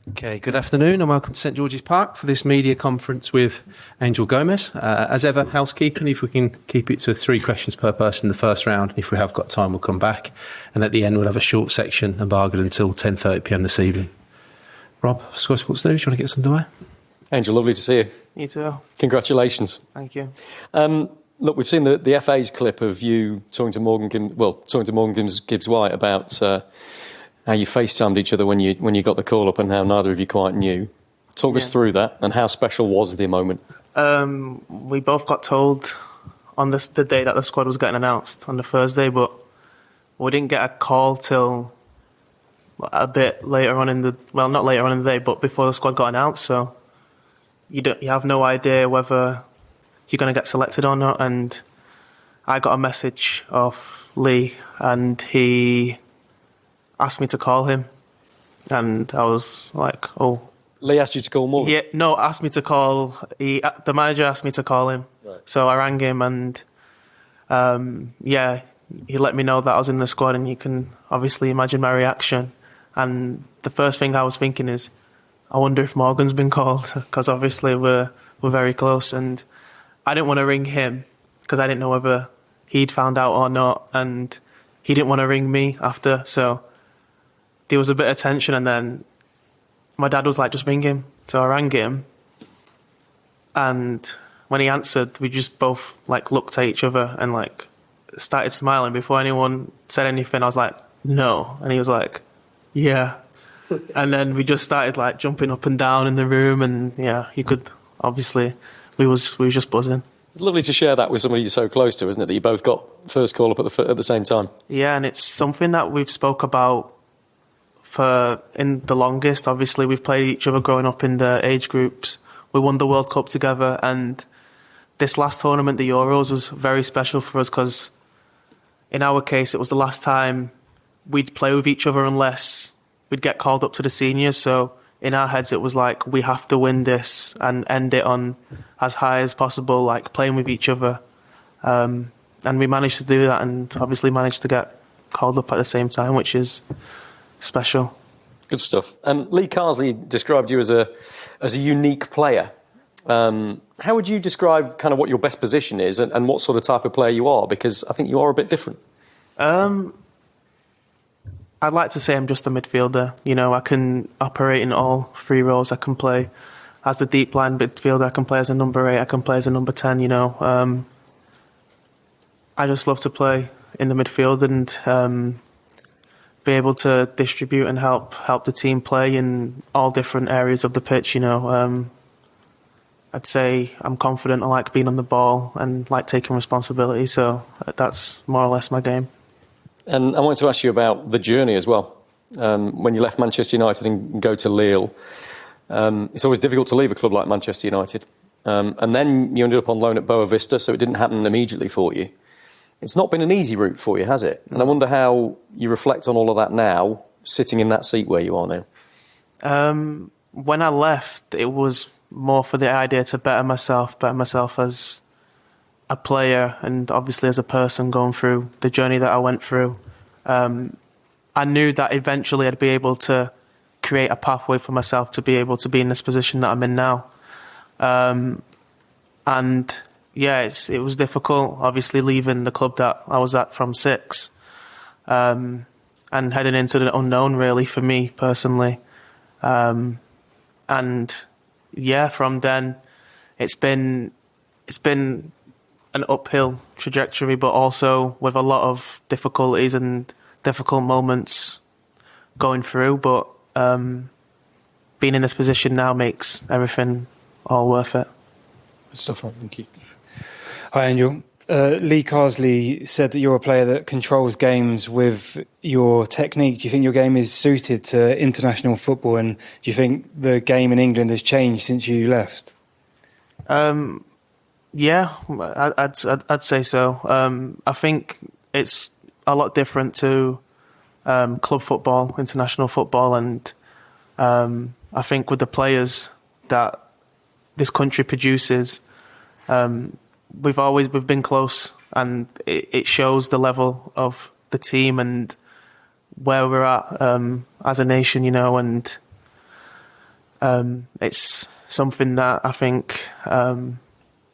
Okay, good afternoon and welcome to St George's Park for this media conference with Angel Gomes. As ever, housekeeping, if we can keep it to 3 questions per person in the first round. If we have got time, we'll come back. And at the end, we'll have a short section and bargain until 10:30pm this evening. Rob, Sky Sports News, do you want to get us underway? Angel, lovely to see you. You too. Congratulations. Thank you. Look, we've seen the FA's clip of you talking to Morgan Gibbs White about how you FaceTimed each other when you got the call up and how neither of you quite knew. Talk us through that and how special was the moment? We both got told on the day that the squad was getting announced on the Thursday, but we didn't get a call till a bit later on not later on in the day, but before the squad got announced. So you have no idea whether you're going to get selected or not. And I got a message off Lee, and he asked me to call him, and I was like, "Oh." Lee asked you to call Morgan? Asked me to call. The manager asked me to call him, right. So I rang him, and he let me know that I was in the squad, and you can obviously imagine my reaction. And the first thing I was thinking is, I wonder if Morgan's been called, because obviously we're very close, and I didn't want to ring him because I didn't know whether he'd found out or not, and he didn't want to ring me after, so there was a bit of tension. And then my dad was like, just ring him. So I rang him, and when he answered, we just both looked at each other and started smiling. Before anyone said anything, I was like, no. And he was like, yeah. And then we just started jumping up and down in the room, and he could obviously, we was just buzzing. It's lovely to share that with somebody you're so close to, isn't it? That you both got first call up at the same time. Yeah, and it's something that we've spoke about in the longest. Obviously, we've played each other growing up in the age groups. We won the World Cup together, and this last tournament, the Euros, was very special for us because in our case, it was the last time we'd play with each other unless we'd get called up to the seniors. So in our heads, it was we have to win this and end it on as high as possible, playing with each other. And we managed to do that, and obviously managed to get called up at the same time, which is special. Good stuff. Lee Carsley described you as a unique player. How would you describe kind of what your best position is and what sort of type of player you are? Because I think you are a bit different. I'd like to say I'm just a midfielder. I can operate in all 3 roles. I can play as the deep line midfielder. I can play as a number 8. I can play as a number 10. I just love to play in the midfield and be able to distribute and help the team play in all different areas of the pitch. I'd say I'm confident. I like being on the ball and like taking responsibility. So that's more or less my game. And I wanted to ask you about the journey as well. When you left Manchester United and go to Lille, it's always difficult to leave a club like Manchester United. And then you ended up on loan at Boa Vista, so it didn't happen immediately for you. It's not been an easy route for you, has it? And I wonder how you reflect on all of that now, sitting in that seat where you are now. When I left, it was more for the idea to better myself as a player and obviously as a person going through the journey that I went through. I knew that eventually I'd be able to create a pathway for myself to be able to be in this position that I'm in now. It was difficult, obviously leaving the club that I was at from 6 and heading into the unknown really for me personally. From then it's been an uphill trajectory, but also with a lot of difficulties and difficult moments going through. But being in this position now makes everything all worth it. Good stuff, thank you. Hi, Angel. Lee Carsley said that you're a player that controls games with your technique. Do you think your game is suited to international football, and do you think the game in England has changed since you left? Yeah, I'd say so. I think it's a lot different to club football, international football, and I think with the players that this country produces, we've been close, and it shows the level of the team and where we're at as a nation, and it's something that I think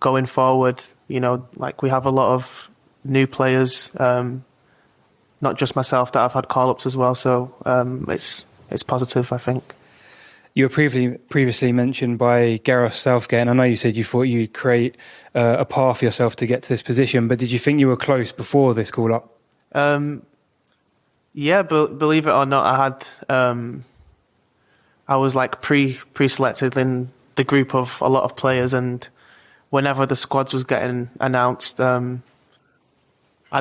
going forward, like we have a lot of new players, not just myself, that I've had call-ups as well. So it's positive, I think. You were previously mentioned by Gareth Southgate, and I know you said you thought you'd create a path for yourself to get to this position, but did you think you were close before this call-up? Yeah, believe it or not, I was like pre-selected in the group of a lot of players, and whenever the squads was getting announced, I'd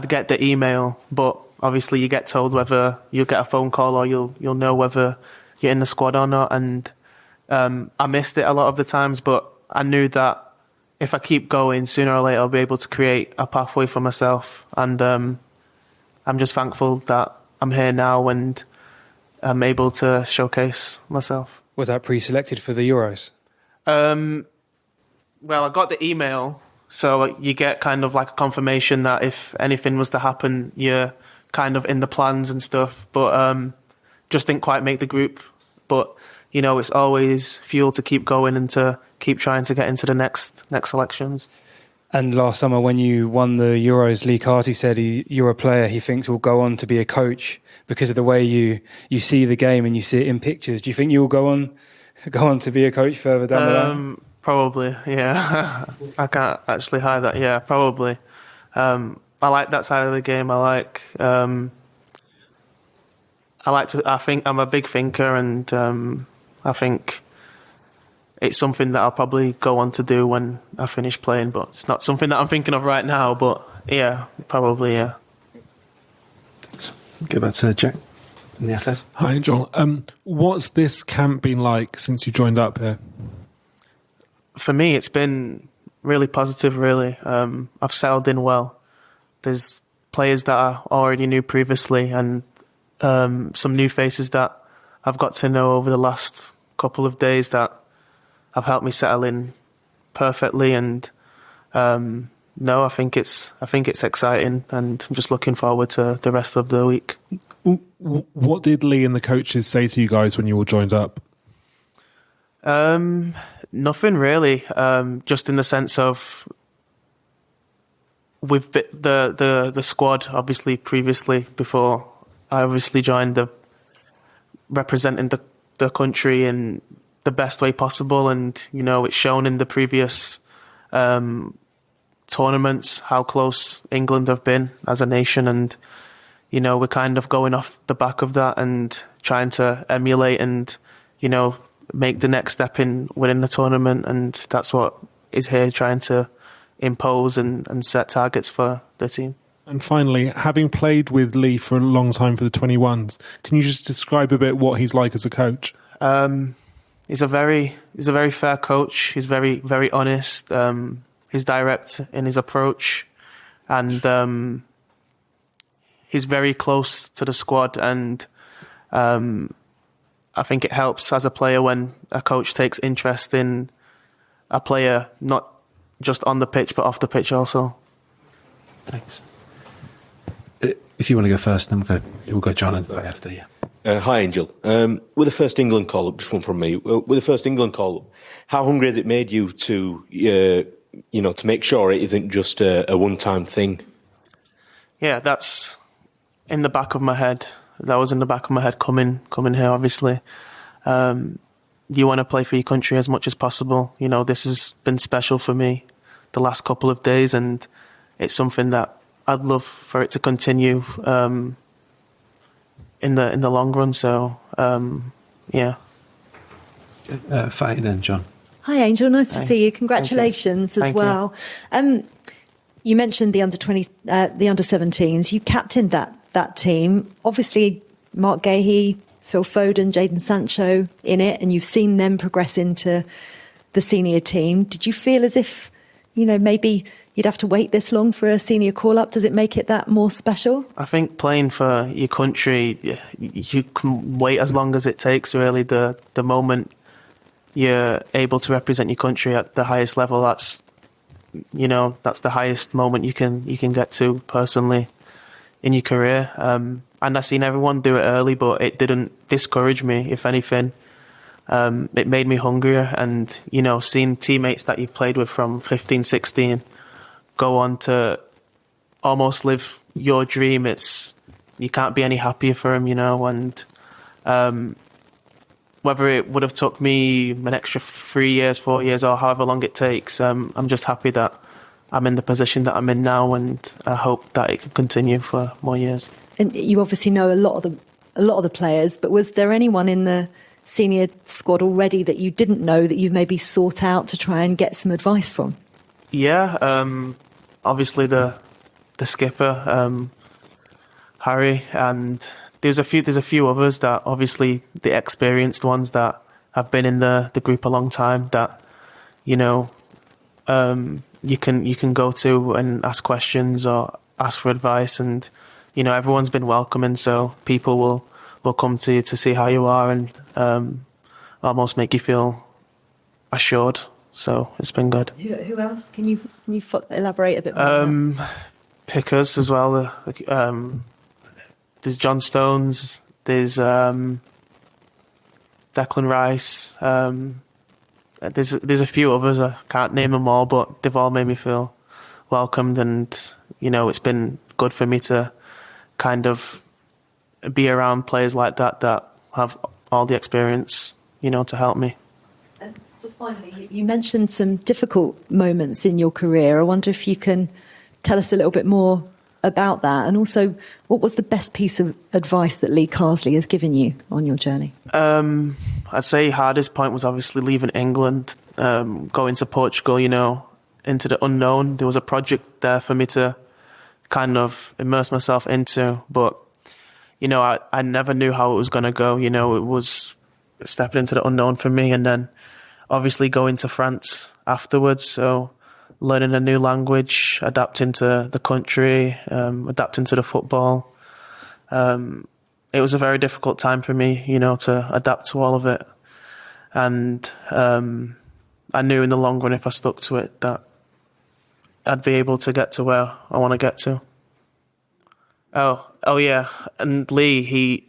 get the email, but obviously you get told whether you'll get a phone call or you'll know whether you're in the squad or not. And I missed it a lot of the times, but I knew that if I keep going, sooner or later I'll be able to create a pathway for myself. And I'm just thankful that I'm here now and I'm able to showcase myself. Was that pre-selected for the Euros? Well, I got the email, so you get kind of like a confirmation that if anything was to happen, you're kind of in the plans and stuff. But just didn't quite make the group. But it's always fuel to keep going and to keep trying to get into the next selections. And last summer, when you won the Euros, Lee Carty said you're a player he thinks will go on to be a coach because of the way you see the game and you see it in pictures. Do you think you'll go on to be a coach further down the line? Probably, yeah. I can't actually hide that. Yeah, probably. I like that side of the game. I think I'm a big thinker, and I think it's something that I'll probably go on to do when I finish playing, but it's not something that I'm thinking of right now. But yeah, probably, yeah. Let's go back to Jack in the Athletics. Hi, Angel. What's this camp been like since you joined up here? For me, it's been really positive, really. I've settled in well. There's players that I already knew previously, and some new faces that I've got to know over the last couple of days that have helped me settle in perfectly. And no, I think it's exciting, and I'm just looking forward to the rest of the week. What did Lee and the coaches say to you guys when you all joined up? Nothing really. Just in the sense of we've been the squad obviously previously before I obviously joined, representing the country in the best way possible, and it's shown in the previous tournaments how close England have been as a nation, and we're kind of going off the back of that and trying to emulate and make the next step in winning the tournament, and that's what is here, trying to impose and set targets for the team. And finally, having played with Lee for a long time for the 21s, can you just describe a bit what he's like as a coach? He's a very fair coach. He's very, very honest. He's direct in his approach, and he's very close to the squad, and I think it helps as a player when a coach takes interest in a player, not just on the pitch, but off the pitch also. Thanks. If you want to go first, then we'll go John and after you. Hi, Angel. With the first England call-up, just one from me. With the first England call-up, how hungry has it made you to, to make sure it isn't just a one-time thing? Yeah, that's in the back of my head. That was in the back of my head coming here, obviously. You want to play for your country as much as possible. This has been special for me the last couple of days, and it's something that I'd love for it to continue in the long run. So, yeah. Fatty then, John. Hi, Angel. Nice to see you. Congratulations as well. You mentioned the under-20, the under-17s. You captained that team. Obviously, Mark Gahey, Phil Foden, Jadon Sancho in it, and you've seen them progress into the senior team. Did you feel as if, maybe you'd have to wait this long for a senior call-up? Does it make it that more special? I think playing for your country, you can wait as long as it takes, really. The moment you're able to represent your country at the highest level, that's the highest moment you can get to personally in your career. and I seen everyone do it early, but it didn't discourage me. If anything, it made me hungrier. And, you know, seeing teammates that you've played with from 15, 16 go on to almost live your dream, you can't be any happier for them, you know. And whether it would have took me an extra 3 years, 4 years, or however long it takes, I'm just happy that I'm in the position that I'm in now, and I hope that it can continue for more years. And you obviously know a lot of the players, but was there anyone in the senior squad already that you didn't know that you've maybe sought out to try and get some advice from? Yeah, obviously the skipper, Harry, and there's a few others that obviously the experienced ones that have been in the group a long time that, you know, you can go to and ask questions or ask for advice, and, you know, everyone's been welcoming, so people will come to you to see how you are and almost make you feel assured. So it's been good. Who else? Can you elaborate a bit more? Pickers as well. There's John Stones. There's Declan Rice. There's a few others. I can't name them all, but they've all made me feel welcomed, and, you know, it's been good for me to kind of be around players like that have all the experience, you know, to help me. And just finally, you mentioned some difficult moments in your career. I wonder if you can tell us a little bit more about that, and also what was the best piece of advice that Lee Carsley has given you on your journey? I'd say hardest point was obviously leaving England, going to Portugal, you know, into the unknown. There was a project there for me to kind of immerse myself into, but, you know, I never knew how it was going to go. You know, it was stepping into the unknown for me, and then obviously going to France afterwards, so learning a new language, adapting to the country, adapting to the football. It was a very difficult time for me, you know, to adapt to all of it. And I knew in the long run, if I stuck to it, that I'd be able to get to where I want to get to. Oh yeah. And Lee,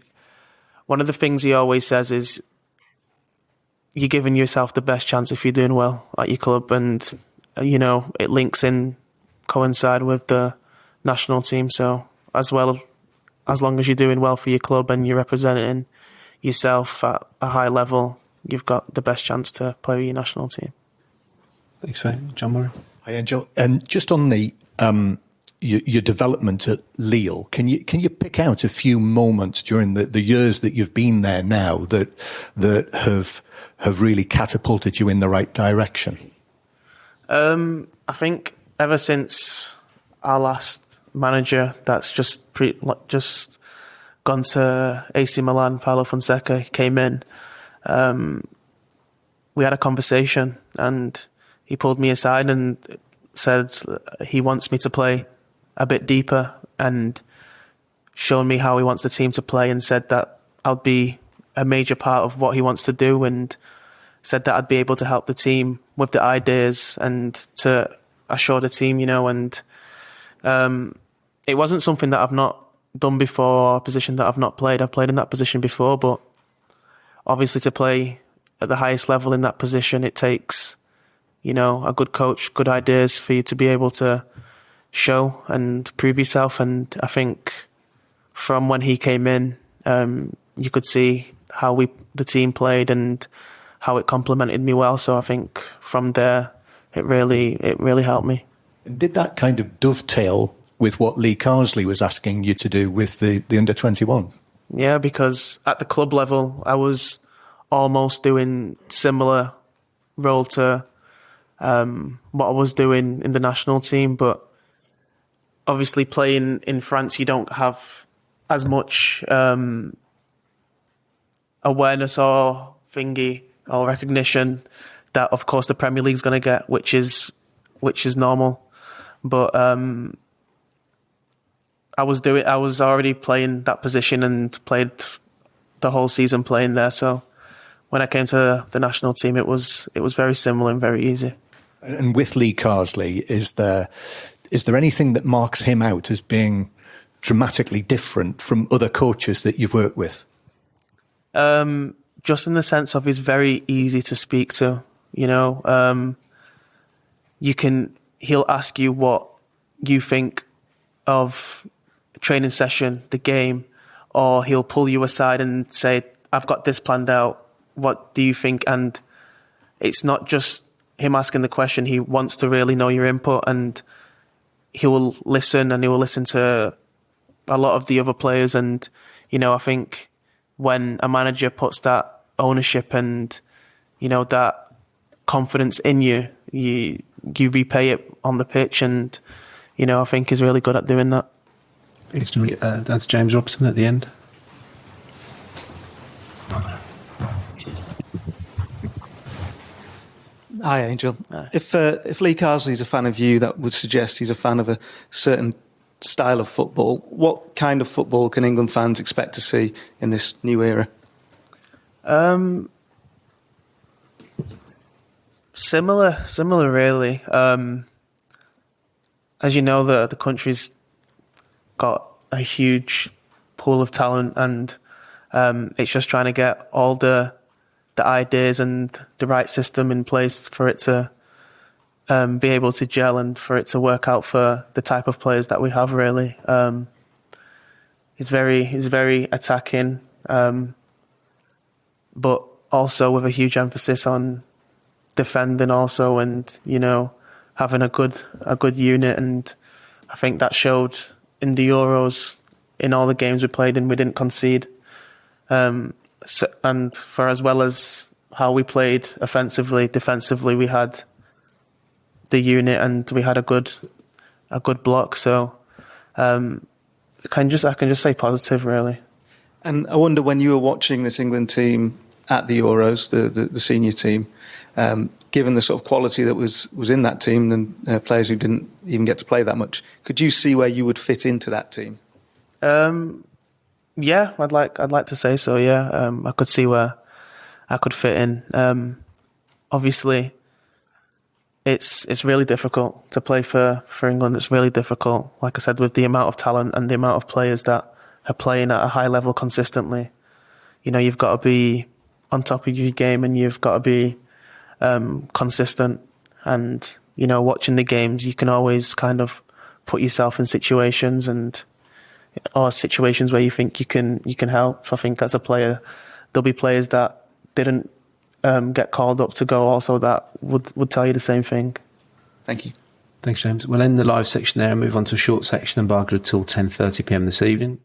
one of the things he always says is, you're giving yourself the best chance if you're doing well at your club. And, you know, it links in, coincide with the national team. So as long as you're doing well for your club and you're representing yourself at a high level, you've got the best chance to play with your national team. Thanks, John Murray. Hi, Angel. And just on the your development at Lille, can you pick out a few moments during the years that you've been there now that have really catapulted you in the right direction? I think ever since our last manager, that's just gone to AC Milan, Paulo Fonseca, came in, we had a conversation, and he pulled me aside and said he wants me to play a bit deeper, and shown me how he wants the team to play, and said that I'll be a major part of what he wants to do, and said that I'd be able to help the team with the ideas and to assure the team, you know. And it wasn't something that I've not done before, or a position that I've not played. I've played in that position before, but obviously to play at the highest level in that position, it takes, you know, a good coach, good ideas for you to be able to show and prove yourself. And I think from when he came in, you could see how the team played and how it complemented me well. So I think from there, it really helped me. Did that kind of dovetail with what Lee Carsley was asking you to do with the under-21? Yeah, because at the club level, I was almost doing similar role to what I was doing in the national team. But obviously playing in France, you don't have as much awareness or thingy or recognition that, of course, the Premier League's going to get, which is normal. But I was already playing that position and played the whole season playing there. So when I came to the national team, it was very similar and very easy. And with Lee Carsley, is there anything that marks him out as being dramatically different from other coaches that you've worked with? Just in the sense of he's very easy to speak to. You know, he'll ask you what you think of a training session, the game, or he'll pull you aside and say, I've got this planned out. What do you think? And it's not just him asking the question. He wants to really know your input, and he will listen, and he will listen to a lot of the other players. And, you know, I think when a manager puts that ownership and, you know, that confidence in you, you repay it on the pitch. And, you know, I think he's really good at doing that. That's James Robson at the end. Hi, Angel. Hi. If Lee Carsley's a fan of you, that would suggest he's a fan of a certain style of football. What kind of football can England fans expect to see in this new era? Similar, really. As you know, the country's got a huge pool of talent, and it's just trying to get all the ideas and the right system in place for it to be able to gel and for it to work out for the type of players that we have. Really, he's very attacking, but also with a huge emphasis on defending also, and, you know, having a good unit. And I think that showed in the Euros. In all the games we played in, we didn't concede. And for as well as how we played offensively, defensively, we had the unit and we had a good block. So I can just say positive, really. And I wonder, when you were watching this England team at the Euros, the senior team, given the sort of quality that was in that team and players who didn't even get to play that much, could you see where you would fit into that team? Yeah, I'd like to say so. Yeah, I could see where I could fit in. Obviously, it's really difficult to play for England. It's really difficult, like I said, with the amount of talent and the amount of players that are playing at a high level consistently. You know, you've got to be on top of your game, and you've got to be consistent. And, you know, watching the games, you can always kind of put yourself in situations or situations where you think you can help. I think as a player, there'll be players that didn't get called up to go also that would tell you the same thing. Thank you. Thanks, James. We'll end the live section there and move on to a short section and Barker till 10:30 p.m. this evening.